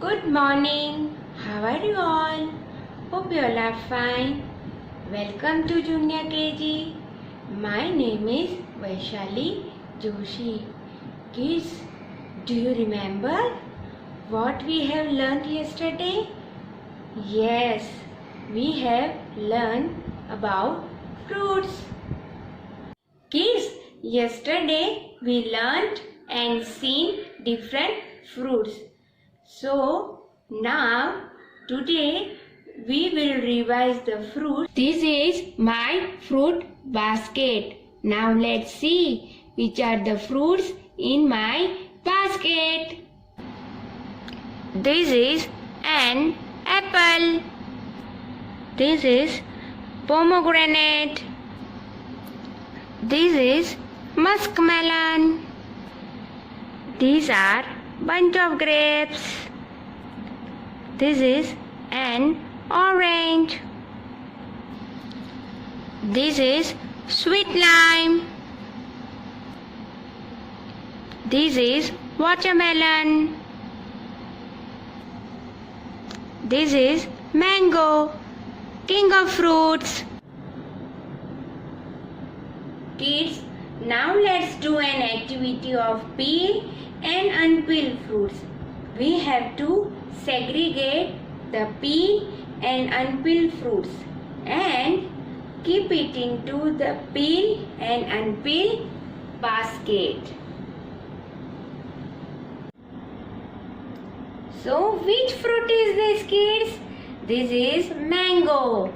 Good morning. How are you all? Hope you all are fine. Welcome to Junior KG. My name is Vaishali Joshi. Kids, do you remember what we have learned yesterday? Yes, we have learned about fruits. Kids, yesterday we learned and seen different fruits. So now today we will revise the fruit. This is my fruit basket. Now let's see which are the fruits in my basket. This is an apple. This is pomegranate. This is muskmelon. These are bunch of grapes. This is an orange. This is sweet lime. This is watermelon. This is mango, king of fruits. Kids, now let's do an activity of peel and unpeel fruits. We have to segregate the peel and unpeel fruits and keep it into the peel and unpeel basket. So which fruit is this, kids? This is mango.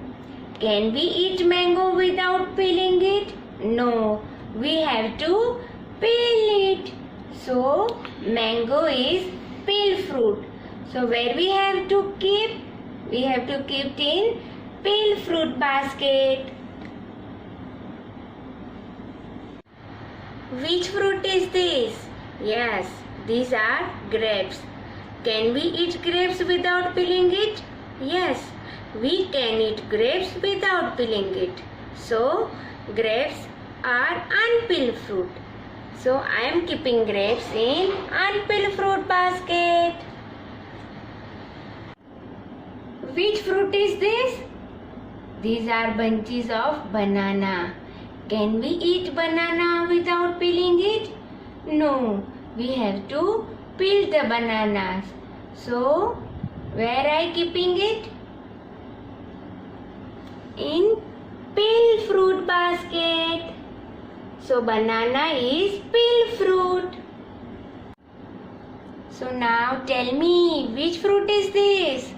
Can we eat mango without peeling it? No, we have to peel it. So mango is peel fruit. So where we have to keep? We have to keep in peel fruit basket. Which fruit is this? Yes, these are grapes. Can we eat grapes without peeling it? Yes, we can eat grapes without peeling it. So grapes are unpeeled fruit. So I am keeping grapes in unpeeled fruit basket. Which fruit is this? These are bunches of banana. Can we eat banana without peeling it? No, we have to peel the bananas. So where I keeping it? In peel fruit basket. So banana is peel fruit. So now tell me, which fruit is this?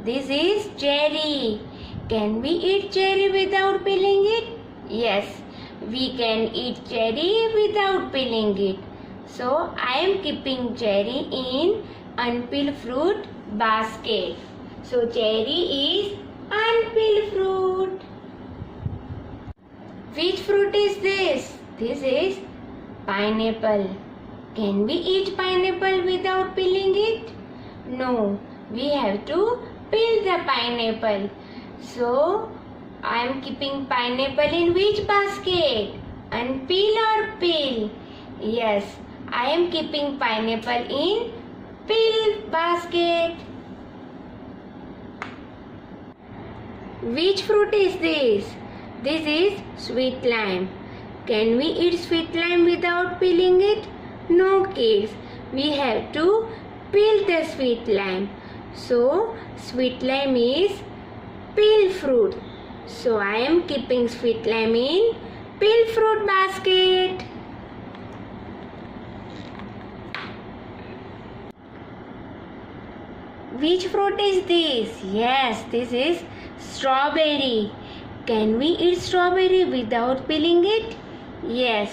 This is cherry. Can we eat cherry without peeling it? Yes, we can eat cherry without peeling it. So I am keeping cherry in unpeeled fruit basket. So cherry is unpeeled fruit. Which fruit is this? This is pineapple. Can we eat pineapple without peeling it? No, we have to peel the pineapple. So I am keeping pineapple in which basket? Unpeel or peel? Yes, I am keeping pineapple in peel basket. Which fruit is this? This is sweet lime. Can we eat sweet lime without peeling it? No, kids. We have to peel the sweet lime. So sweet lime is peel fruit. So I am keeping sweet lime in peel fruit basket. Which fruit is this? Yes, this is strawberry. Can we eat strawberry without peeling it? Yes,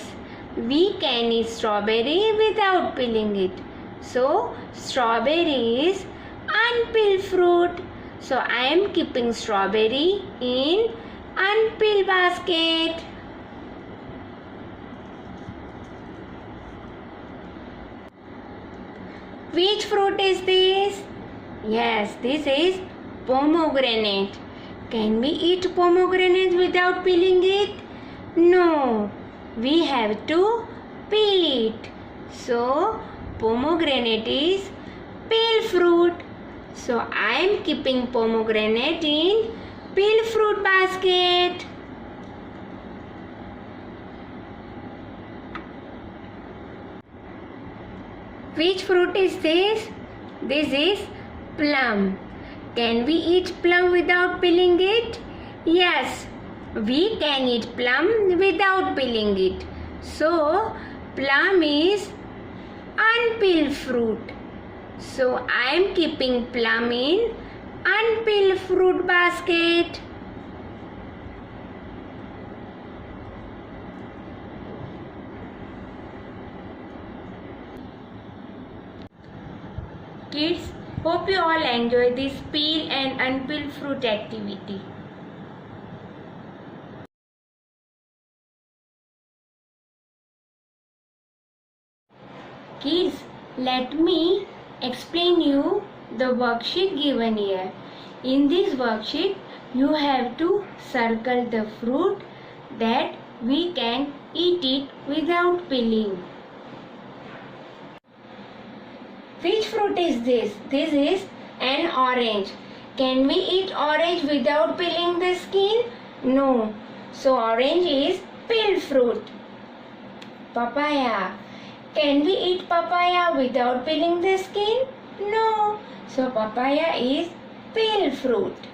we can eat strawberry without peeling it. So strawberry is unpeeled fruit. So I am keeping strawberry in unpeeled basket. Which fruit is this? Yes, this is pomegranate. Can we eat pomegranate without peeling it? No, we have to peel it. So pomegranate is peel fruit. So I am keeping pomegranate in peel fruit basket. Which fruit is this? This is plum. Can we eat plum without peeling it? Yes, we can eat plum without peeling it. So, plum is unpeeled fruit. So, I am keeping plum in unpeeled fruit basket. Kids, hope you all enjoy this peel and unpeel fruit activity. Kids, let me explain you the worksheet given here. In this worksheet, you have to circle the fruit that we can eat it without peeling. Which fruit is this? This is an orange. Can we eat orange without peeling the skin? No. So orange is peeled fruit. Papaya. Can we eat papaya without peeling the skin? No. So papaya is peeled fruit.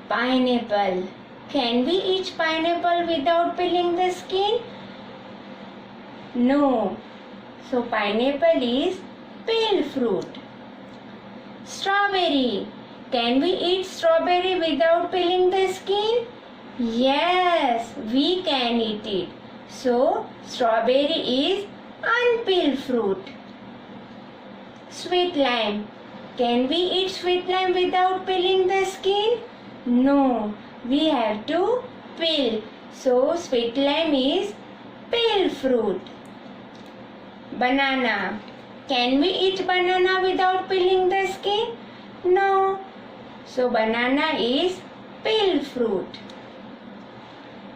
Pineapple. Can we eat pineapple without peeling the skin? No. So pineapple is peeled fruit. Strawberry. Can we eat strawberry without peeling the skin? Yes, we can eat it. So, strawberry is unpeeled fruit. Sweet lime. Can we eat sweet lime without peeling the skin? No, we have to peel. So, sweet lime is peeled fruit. Banana. Can we eat banana without peeling the skin? No. So banana is peeled fruit.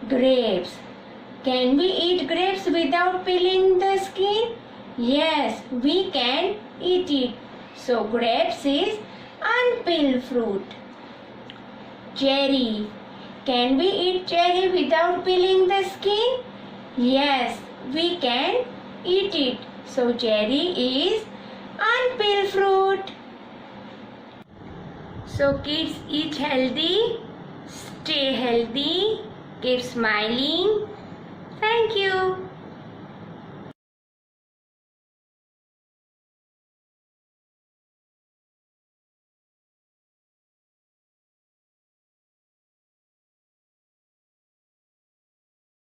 Grapes. Can we eat grapes without peeling the skin? Yes, we can eat it. So grapes is unpeeled fruit. Cherry. Can we eat cherry without peeling the skin? Yes, we can eat it. So cherry is unpeeled fruit. So kids, eat healthy, stay healthy, keep smiling. Thank you.